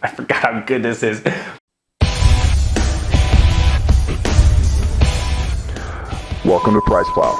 I forgot how good this is. Welcome to PricePlow.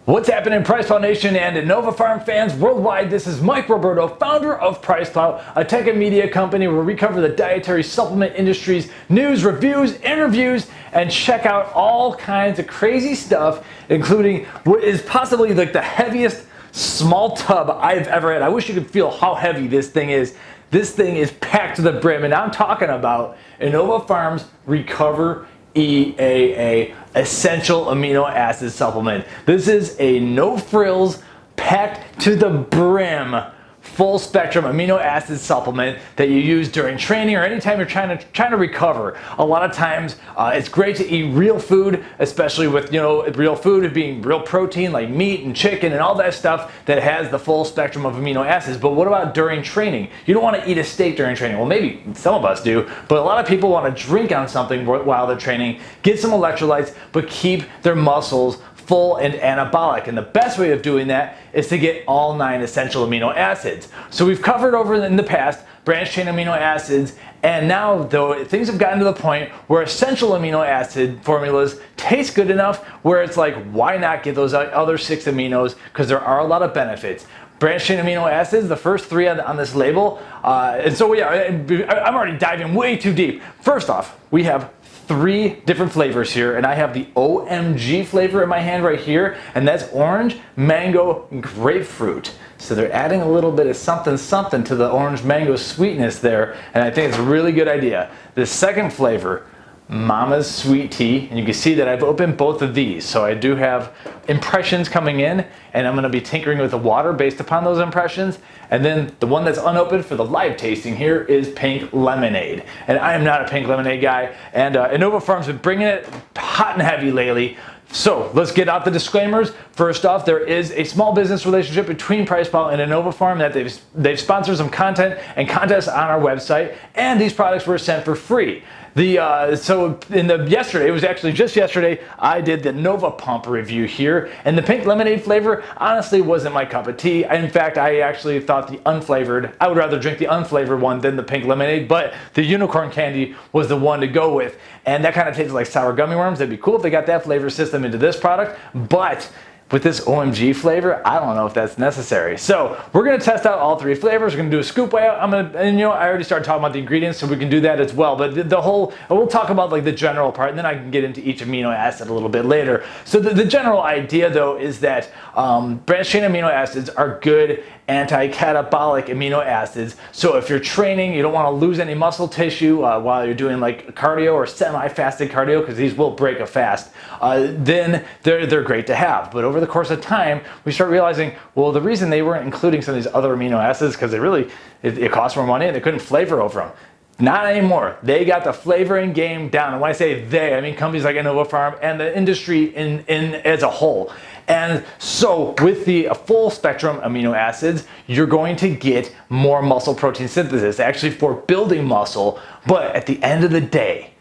What's happening, PricePlow Nation and InnovaPharm fans worldwide? This is Mike Roberto, founder of PricePlow, a tech and media company where we cover the dietary supplement industry's news, reviews, interviews, and check out all kinds of crazy stuff, including what is possibly like the heaviest small tub I've ever had. I wish you could feel how heavy this thing is. This thing is packed to the brim, and I'm talking about InnovaPharm's RecoverEAA essential amino acid supplement. This is a no frills, packed to the brim, full spectrum amino acid supplement that you use during training or anytime you're trying to recover. A lot of times it's great to eat real food, especially with real food being real protein like meat and chicken and all that stuff that has the full spectrum of amino acids. But what about during training? You don't want to eat a steak during training. Well, maybe some of us do, but a lot of people want to drink on something while they're training, get some electrolytes, but keep their muscles full and anabolic. And the best way of doing that is to get all 9 essential amino acids. So we've covered over in the past branched chain amino acids, and now though things have gotten to the point where essential amino acid formulas taste good enough where it's like, why not get those other 6 aminos, because there are a lot of benefits. Branched chain amino acids, the first 3 on this label, and so yeah, I'm already diving way too deep. First off, we have 3 different flavors here, and I have the Omg flavor in my hand right here, and that's orange, mango, and grapefruit. So they're adding a little bit of something to the orange mango sweetness there, and I think it's a really good idea. The second flavor, Momma's sweet tea, and you can see that I've opened both of these, so I do have impressions coming in, and I'm going to be tinkering with the water based upon those impressions. And then the one that's unopened for the live tasting here is pink lemonade, and I am not a pink lemonade guy, and InnovaPharm's been bringing it hot and heavy lately. So let's get out the disclaimers. First off, there is a small business relationship between PricePlow and InnovaPharm that they've sponsored some content and contests on our website, and these products were sent for free. Yesterday, it was actually just yesterday, I did the NovaPump review here, and the pink lemonade flavor honestly wasn't my cup of tea. In fact, I actually thought I would rather drink the unflavored one than the pink lemonade, but the unicorn candy was the one to go with. And that kind of tastes like sour gummy worms. That'd be cool if they got that flavor system into this product, but with this OMG flavor, I don't know if that's necessary. So we're gonna test out all 3 flavors. We're gonna do a scoop way out. I already started talking about the ingredients, so we can do that as well. But we'll talk about like the general part, and then I can get into each amino acid a little bit later. So the general idea though is that branched chain amino acids are good anti-catabolic amino acids. So if you're training, you don't want to lose any muscle tissue while you're doing like cardio or semi-fasted cardio, because these will break a fast, then they're great to have. But over the course of time, we start realizing, well, the reason they weren't including some of these other amino acids because it cost more money and they couldn't flavor over them. Not anymore. They got the flavoring game down. And when I say they, I mean companies like InnovaPharm and the industry in as a whole. And so with the full spectrum amino acids, you're going to get more muscle protein synthesis, actually for building muscle. But at the end of the day,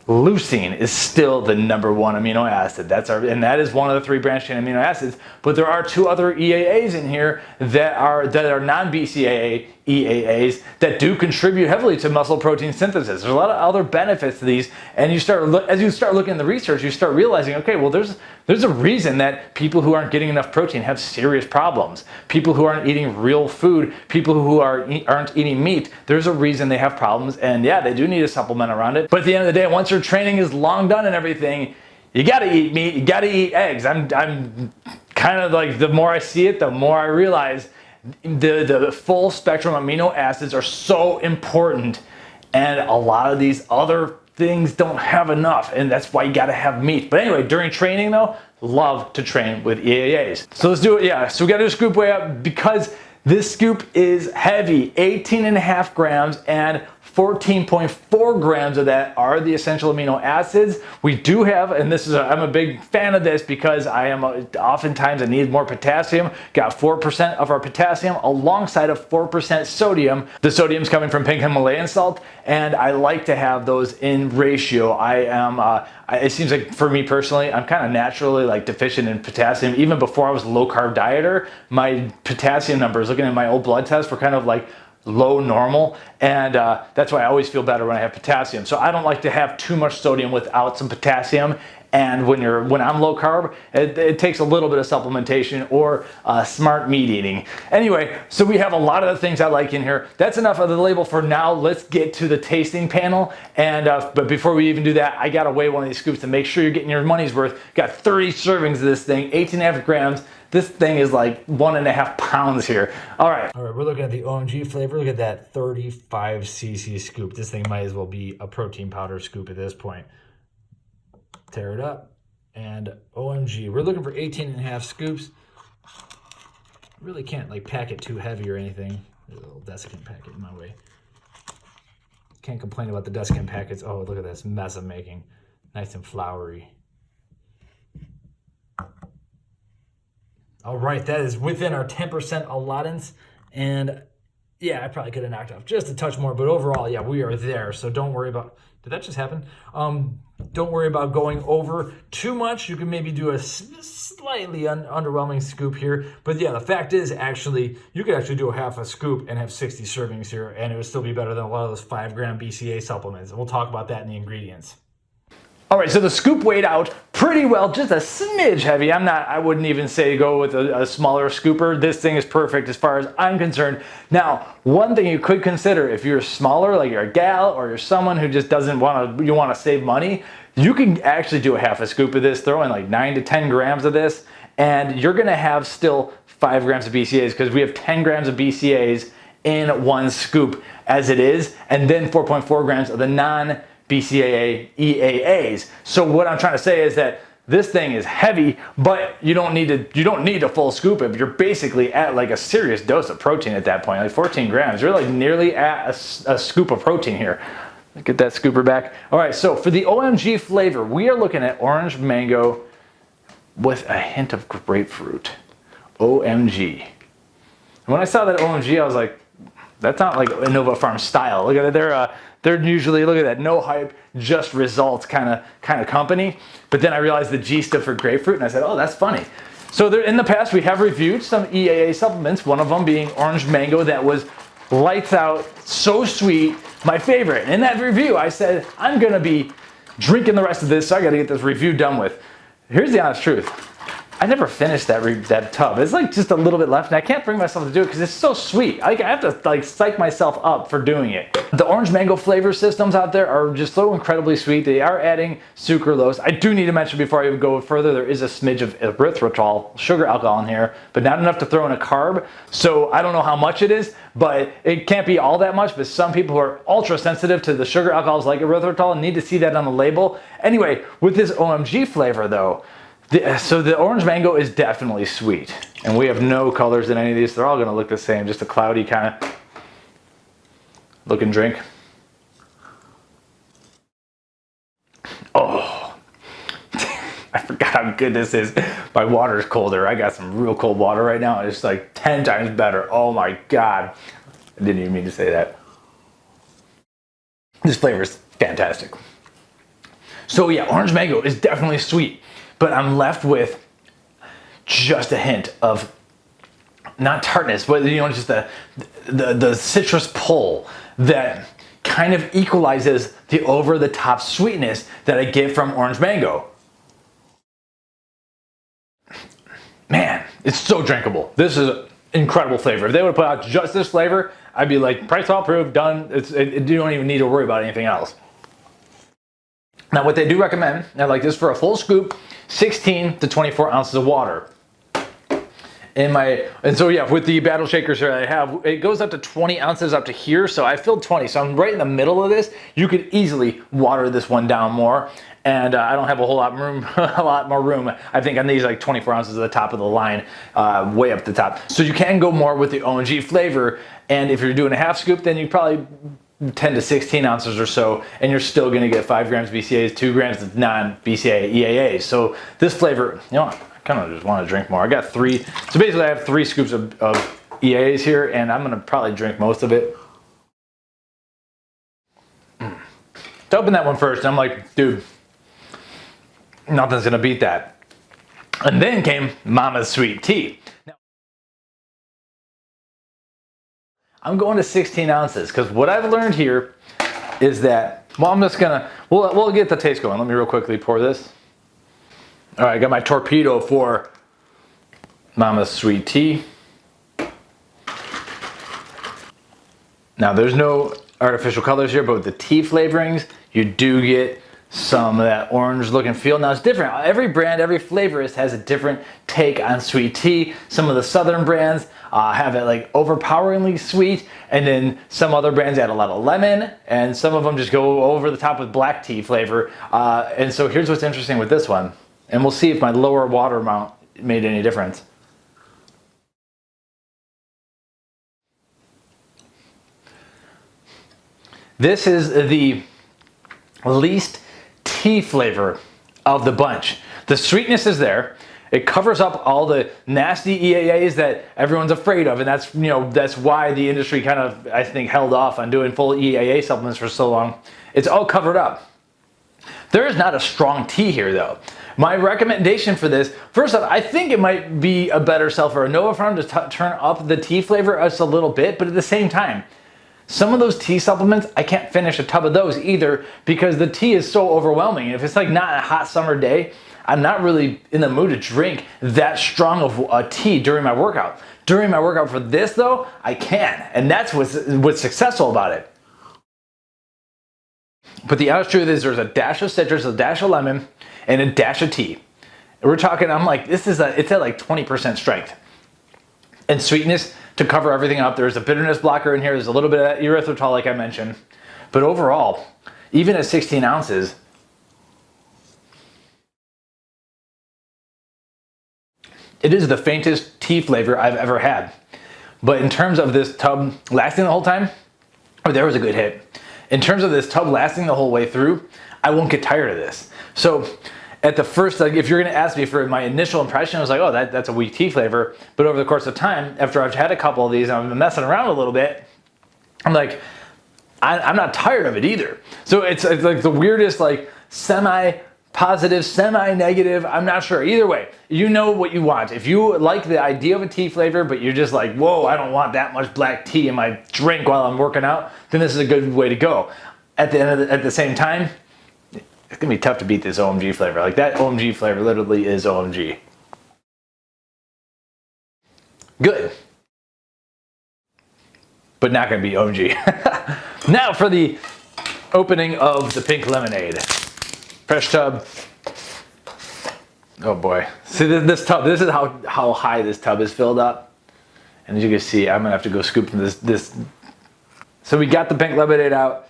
lysine is still the #1 amino acid. And that is one of the 3 branched chain amino acids. But there are 2 other EAAs in here that are non-BCAA EAAs that do contribute heavily to muscle protein synthesis. There's a lot of other benefits to these, and as you start looking at the research, you start realizing, okay, well, there's a reason that people who aren't getting enough protein have serious problems. People who aren't eating real food, people who aren't eating meat, there's a reason they have problems, and yeah, they do need a supplement around it. But at the end of the day, once your training is long done and everything, you gotta eat meat, you gotta eat eggs. I'm kind of like, the more I see it, the more I realize the full spectrum amino acids are so important, and a lot of these other things don't have enough, and that's why you gotta have meat. But anyway, during training though, love to train with EAAs. So let's do it, yeah. So we gotta do a scoop way up because this scoop is heavy, 18.5 grams, and 14.4 grams of that are the essential amino acids. We do have, and I'm a big fan of this because oftentimes I need more potassium. Got 4% of our potassium alongside of 4% sodium. The sodium's coming from pink Himalayan salt, and I like to have those in ratio. It seems like for me personally, I'm kind of naturally like deficient in potassium. Even before I was a low carb dieter, my potassium numbers, looking at my old blood tests, were kind of like low normal, and that's why I always feel better when I have potassium. So I don't like to have too much sodium without some potassium. And when I'm low carb, it takes a little bit of supplementation or smart meat eating. Anyway, so we have a lot of the things I like in here. That's enough of the label for now. Let's get to the tasting panel. And but before we even do that, I gotta weigh one of these scoops to make sure you're getting your money's worth. Got 30 servings of this thing, 18.5 grams. This thing is like 1.5 pounds here. All right, we're looking at the Omg Flavor. Look at that 35 cc scoop. This thing might as well be a protein powder scoop at this point. Tear it up, and OMG, we're looking for 18.5 scoops. Really can't like pack it too heavy or anything. There's a little desiccant packet in my way. Can't complain about the desiccant packets. Oh, look at this mess I'm making. Nice and floury. All right, that is within our 10% allotance, and yeah, I probably could have knocked off just a touch more, but overall, yeah, we are there. So don't worry about, did that just happen? Don't worry about going over too much. You can maybe do a slightly underwhelming scoop here. But yeah, the fact is you could actually do a half a scoop and have 60 servings here, and it would still be better than a lot of those 5-gram BCA supplements. And we'll talk about that in the ingredients. All right, so the scoop weighed out pretty well, just a smidge heavy. I wouldn't even say go with a smaller scooper. This thing is perfect as far as I'm concerned. Now, one thing you could consider if you're smaller, like you're a gal or you're someone who just doesn't want to save money, you can actually do a half a scoop of this, throw in like 9 to 10 grams of this, and you're gonna have still 5 grams of BCAAs because we have 10 grams of BCAAs in one scoop as it is, and then 4.4 grams of the non-BCAA EAAs. So what I'm trying to say is that this thing is heavy, but you don't need a full scoop if you're basically at like a serious dose of protein at that point, like 14 grams. You're like nearly at a scoop of protein here. Get that scooper back. All right, so for the Omg Flavor, we are looking at orange mango with a hint of grapefruit. OMG. And when I saw that OMG, I was like, that's not like InnovaPharm style. Look at it, they're usually, look at that, no hype, just results kind of company. But then I realized the G stood for grapefruit, and I said, oh, that's funny. So in the past, we have reviewed some EAA supplements, one of them being orange mango that was lights out, so sweet, my favorite. And in that review, I said, I'm gonna be drinking the rest of this, so I gotta get this review done with. Here's the honest truth. I never finished that tub. It's like just a little bit left, and I can't bring myself to do it because it's so sweet. I have to like psych myself up for doing it. The orange mango flavor systems out there are just so incredibly sweet. They are adding sucralose. I do need to mention before I even go further, there is a smidge of erythritol, sugar alcohol in here, but not enough to throw in a carb. So I don't know how much it is, but it can't be all that much. But some people who are ultra sensitive to the sugar alcohols like erythritol need to see that on the label. Anyway, with this OMG flavor though, so the orange mango is definitely sweet, and we have no colors in any of these. They're all going to look the same, just a cloudy kind of looking drink. Oh, I forgot how good this is. My water's colder. I got some real cold water right now. It's like 10 times better. Oh my God. I didn't even mean to say that. This flavor is fantastic. So yeah, orange mango is definitely sweet. But I'm left with just a hint of, not tartness, but just the citrus pull that kind of equalizes the over-the-top sweetness that I get from orange mango. Man, it's so drinkable. This is an incredible flavor. If they would put out just this flavor, I'd be like, PricePlow approved, done. You don't even need to worry about anything else. Now, what they do recommend, I like this for a full scoop, 16 to 24 ounces of water. And so yeah, with the battle shakers here I have, it goes up to 20 ounces up to here. So I filled 20, so I'm right in the middle of this. You could easily water this one down more. And I don't have a whole lot room, a lot more room. I think on these like 24 ounces at the top of the line, way up the top. So you can go more with the OMG flavor. And if you're doing a half scoop, then you probably 10 to 16 ounces or so, and you're still going to get 5 grams BCAAs, 2 grams of non-BCAA EAAs. So this flavor, I kind of just want to drink more. I got 3. So basically I have 3 scoops of EAAs here, and I'm going to probably drink most of it. To open that one first, I'm like, dude, nothing's going to beat that. And then came Momma's sweet tea. Now, I'm going to 16 ounces because what I've learned here is that, well, I'm just gonna, we'll get the taste going. Let me real quickly pour this. All right, I got my torpedo for Mama's sweet tea. Now there's no artificial colors here, but with the tea flavorings, you do get some of that orange look and feel. Now it's different. Every brand, every flavorist has a different take on sweet tea. Some of the southern brands have it like overpoweringly sweet, and then some other brands add a lot of lemon, and some of them just go over the top with black tea flavor. And so here's what's interesting with this one, and we'll see if my lower water amount made any difference. This is the least tea flavor of the bunch. The sweetness is there. It covers up all the nasty EAAs that everyone's afraid of, and that's, you know, that's why the industry kind of, I think, held off on doing full EAA supplements for so long. It's all covered up. There is not a strong tea here though. My recommendation for this, first off, I think it might be a better sell for a NovaPharm to turn up the tea flavor just a little bit, but at the same time, some of those tea supplements, I can't finish a tub of those either because the tea is so overwhelming. And if it's like not a hot summer day, I'm not really in the mood to drink that strong of a tea during my workout. During my workout for this though, I can. And that's what's successful about it. But the honest truth is there's a dash of citrus, a dash of lemon, and a dash of tea. And we're talking, I'm like, it's at like 20% strength. And sweetness to cover everything up. There's a bitterness blocker in here. There's a little bit of erythritol like I mentioned. But overall, even at 16 ounces, it is the faintest tea flavor I've ever had. But in terms of this tub lasting the whole time, oh, there was a good hit. In terms of this tub lasting the whole way through, I won't get tired of this. So at the first, like if you're gonna ask me for my initial impression, I was like, oh, that's a weak tea flavor. But over the course of time, after I've had a couple of these and I've been messing around a little bit, I'm like, I'm not tired of it either. So it's like the weirdest, like semi-positive, semi-negative, I'm not sure. Either way, you know what you want. If you like the idea of a tea flavor, but you're just like, whoa, I don't want that much black tea in my drink while I'm working out, then this is a good way to go. At the same time, it's gonna be tough to beat this OMG flavor. Like that OMG flavor literally is OMG. Good. But not gonna be OMG. Now for the opening of the pink lemonade. Fresh tub. Oh boy. See this tub, this is how high this tub is filled up. And as you can see, I'm gonna have to go scoop from this. So we got the pink lemonade out.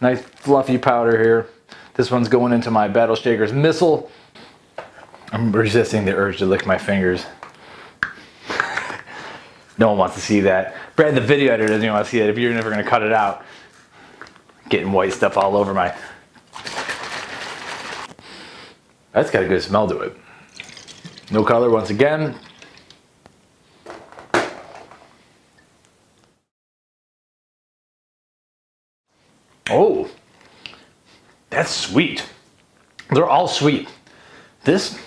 Nice fluffy powder here. This one's going into my Battle Shaker's missile. I'm resisting the urge to lick my fingers. No one wants to see that. Brad, the video editor, doesn't even want to see it if you're never going to cut it out. Getting white stuff all over my... That's got a good smell to it. No color once again. Oh. That's sweet. They're all sweet. This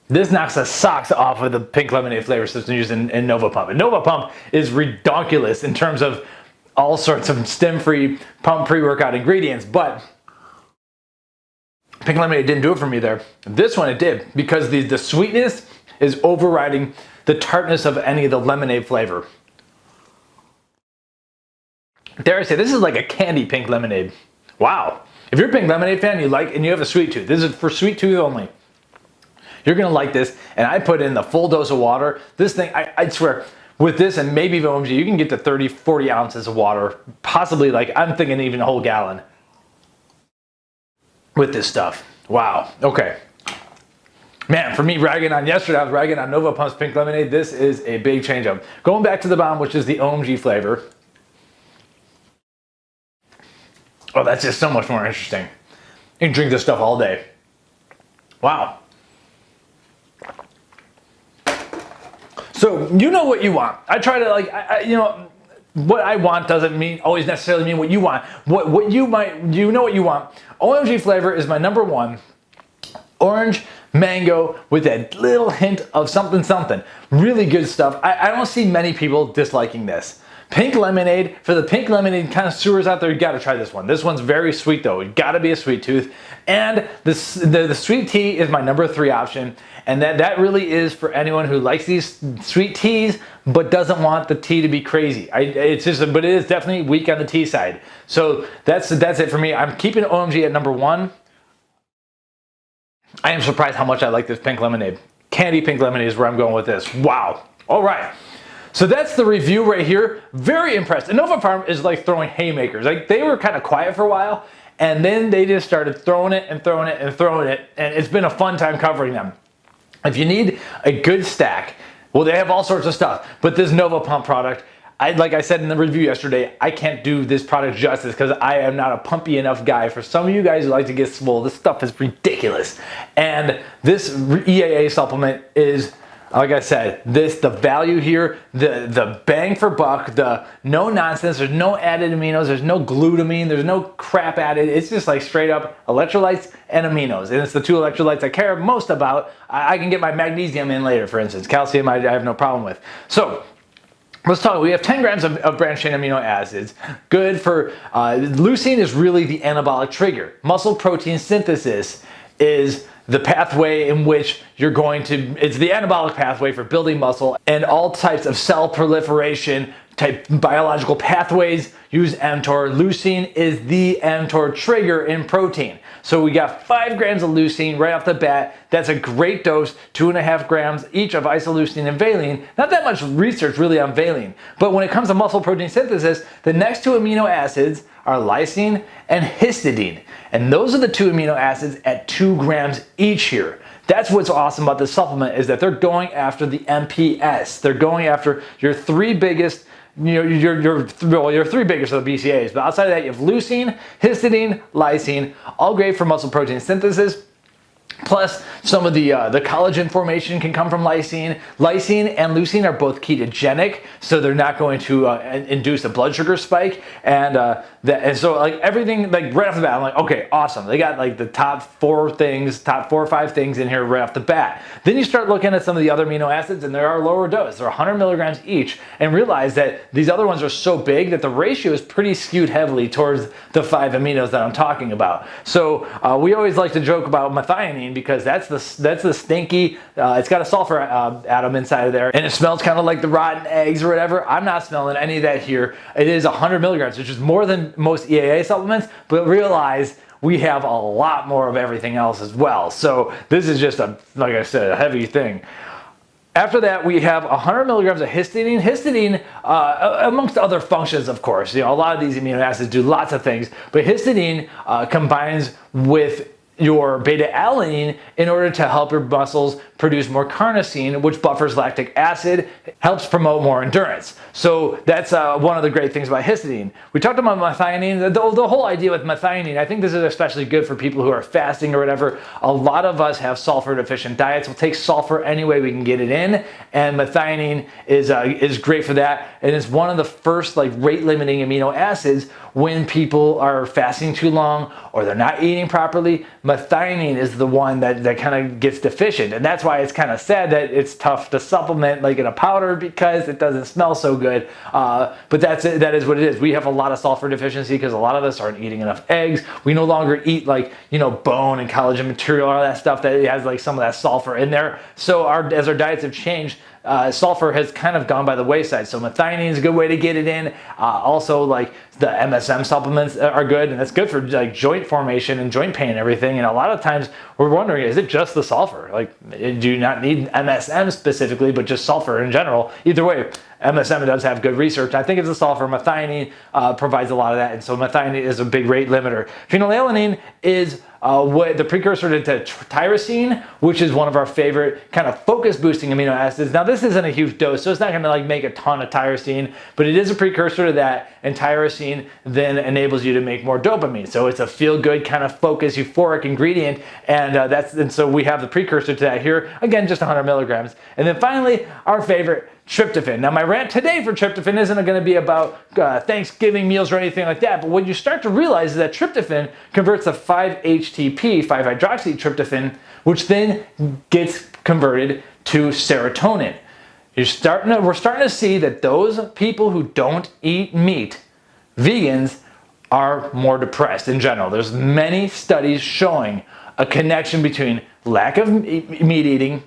knocks the socks off of the pink lemonade flavor system used in NovaPump. And NovaPump is redonkulous in terms of all sorts of stem-free pump pre-workout ingredients, but pink lemonade didn't do it for me there. This one it did, because the sweetness is overriding the tartness of any of the lemonade flavor. Dare I say, this is like a candy pink lemonade. Wow. If you're a pink lemonade fan and you have a sweet tooth, this is for sweet tooth only. You're gonna like this. And I put in the full dose of water. This thing, I swear, with this and maybe even OMG, you can get to 30, 40 ounces of water. Possibly, like, I'm thinking even a whole gallon with this stuff. Wow, okay. Man, for me, ragging on yesterday, I was ragging on NovaPump's pink lemonade. This is a big change up. Going back to the bomb, which is the OMG flavor. Oh, that's just so much more interesting. You can drink this stuff all day. Wow. So you know what you want. I try to you know, what I want doesn't always necessarily mean what you want. What you know what you want. OMG flavor is my number one. Orange, mango with a little hint of something. Really good stuff. I don't see many people disliking this. Pink lemonade. For the pink lemonade connoisseurs out there, you gotta try this one. This one's very sweet though. You gotta be a sweet tooth. And the sweet tea is my number 3 option. And that really is for anyone who likes these sweet teas, but doesn't want the tea to be crazy. But it is definitely weak on the tea side. So that's it for me. I'm keeping OMG at number 1. I am surprised how much I like this pink lemonade. Candy pink lemonade is where I'm going with this. Wow. All right. So that's the review right here. Very impressed. And NovaPharm is like throwing haymakers. Like they were kind of quiet for a while, and then they just started throwing it and throwing it and throwing it. And it's been a fun time covering them. If you need a good stack, well, they have all sorts of stuff. But this NovaPump product, like I said in the review yesterday, I can't do this product justice because I am not a pumpy enough guy. For some of you guys who like to get swole, this stuff is ridiculous. And this EAA supplement is, like I said, the value here, the bang for buck, the no nonsense, there's no added aminos, there's no glutamine, there's no crap added. It's just like straight up electrolytes and aminos. And it's the 2 electrolytes I care most about. I can get my magnesium in later, for instance. Calcium I have no problem with. So let's talk. We have 10 grams of branched chain amino acids. Good for, leucine is really the anabolic trigger. Muscle protein synthesis is the pathway in which you're going to, it's the anabolic pathway for building muscle, and all types of cell proliferation type biological pathways use mTOR. Leucine is the mTOR trigger in protein. So we got 5 grams of leucine right off the bat. That's a great dose, 2.5 grams each of isoleucine and valine. Not that much research really on valine, but when it comes to muscle protein synthesis, the next 2 amino acids are lysine and histidine. And those are the 2 amino acids at 2 grams each here. That's what's awesome about this supplement, is that they're going after the MPS. They're going after your 3 biggest, your 3 biggest of the BCAAs. But outside of that, you have leucine, histidine, lysine, all great for muscle protein synthesis. Plus, some of the collagen formation can come from lysine. Lysine and leucine are both ketogenic, so they're not going to induce a blood sugar spike. And so like everything, like right off the bat, I'm like, okay, awesome. They got like the top 4 or 5 things in here right off the bat. Then you start looking at some of the other amino acids, and they are lower dose. They're 100 milligrams each, and realize that these other ones are so big that the ratio is pretty skewed heavily towards the 5 aminos that I'm talking about. So we always like to joke about methionine, because that's the stinky, it's got a sulfur atom inside of there, and it smells kind of like the rotten eggs or whatever. I'm not smelling any of that here. It is 100 milligrams, which is more than most EAA supplements, but realize we have a lot more of everything else as well. So this is just like I said, a heavy thing. After that, we have 100 milligrams of histidine. Histidine, amongst other functions, of course, a lot of these amino acids do lots of things, but histidine combines with your beta-alanine in order to help your muscles produce more carnosine, which buffers lactic acid, helps promote more endurance. So that's one of the great things about histidine. We talked about methionine. The whole idea with methionine, I think this is especially good for people who are fasting or whatever. A lot of us have sulfur deficient diets. We'll take sulfur any way we can get it in, and methionine is great for that. And it's one of the first like rate limiting amino acids when people are fasting too long or they're not eating properly. Methionine is the one that kind of gets deficient, and that's why it's kind of sad that it's tough to supplement like in a powder, because it doesn't smell so good. But that's it. That is what it is. We have a lot of sulfur deficiency because a lot of us aren't eating enough eggs. We no longer eat like bone and collagen material, all that stuff that has like some of that sulfur in there. So as our diets have changed, sulfur has kind of gone by the wayside. So methionine is a good way to get it in. Also, like the MSM supplements are good, and that's good for like joint formation and joint pain and everything. And a lot of times we're wondering, is it just the sulfur? Like, do you not need MSM specifically, but just sulfur in general? Either way, MSM does have good research. I think it's the sulfur. Methionine provides a lot of that, and so methionine is a big rate limiter. Phenylalanine is the precursor to tyrosine, which is one of our favorite kind of focus boosting amino acids. Now this isn't a huge dose, so it's not going to like make a ton of tyrosine, but it is a precursor to that, and tyrosine then enables you to make more dopamine. So it's a feel good kind of focus euphoric ingredient, and so we have the precursor to that here. Again, just 100 milligrams. And then finally, our favorite, tryptophan. Now my rant today for tryptophan isn't going to be about Thanksgiving meals or anything like that, but what you start to realize is that tryptophan converts to 5-HTP, 5-hydroxytryptophan, which then gets converted to serotonin. we're starting to see that those people who don't eat meat, vegans, are more depressed in general. There's many studies showing a connection between lack of meat eating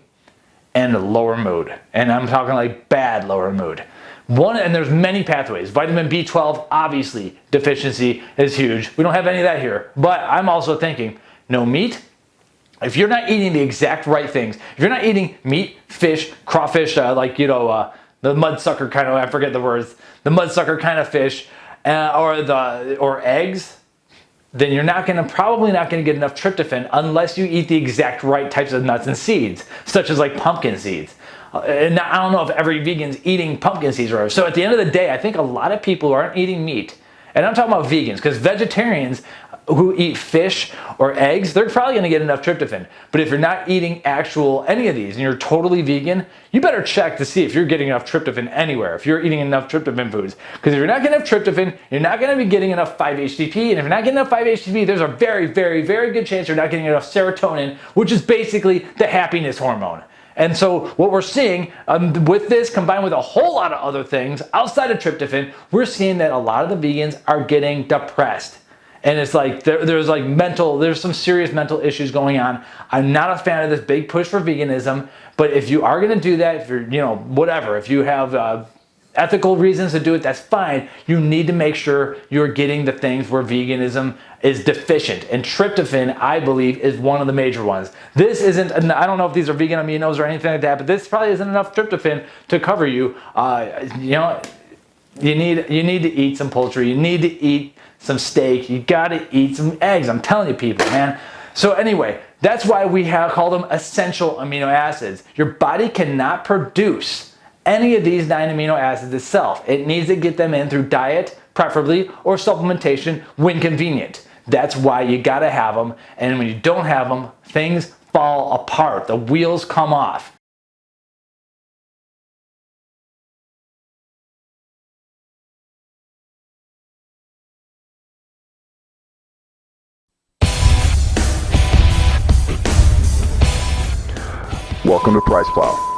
and lower mood. And I'm talking like bad lower mood. And there's many pathways. Vitamin B12, obviously, deficiency is huge. We don't have any of that here. But I'm also thinking, no meat. If you're not eating the exact right things, if you're not eating meat, fish, crawfish, the mudsucker kind of, I forget the words, the mudsucker kind of fish, or eggs, then you're probably not gonna get enough tryptophan unless you eat the exact right types of nuts and seeds, such as like pumpkin seeds. And I don't know if every vegan's eating pumpkin seeds or whatever. So at the end of the day, I think a lot of people aren't eating meat. And I'm talking about vegans, because vegetarians who eat fish or eggs, they're probably gonna get enough tryptophan. But if you're not eating any of these and you're totally vegan, you better check to see if you're getting enough tryptophan anywhere, if you're eating enough tryptophan foods. Because if you're not getting enough tryptophan, you're not gonna be getting enough 5-HTP. And if you're not getting enough 5-HTP, there's a very, very, very good chance you're not getting enough serotonin, which is basically the happiness hormone. And so what we're seeing with this, combined with a whole lot of other things outside of tryptophan, we're seeing that a lot of the vegans are getting depressed. And it's like there's some serious mental issues going on. I'm not a fan of this big push for veganism, but if you are gonna do that, if you're, if you have ethical reasons to do it, that's fine. You need to make sure you're getting the things where veganism is deficient. And tryptophan, I believe, is one of the major ones. This isn't, I don't know if these are vegan aminos or anything like that, but this probably isn't enough tryptophan to cover you. You need to eat some poultry. You need to eat some steak. You gotta eat some eggs. I'm telling you, people, man. So anyway, that's why we call them essential amino acids. Your body cannot produce any of these 9 amino acids itself. It needs to get them in through diet, preferably, or supplementation when convenient. That's why you gotta have them. And when you don't have them, things fall apart. The wheels come off. Welcome to PricePlow.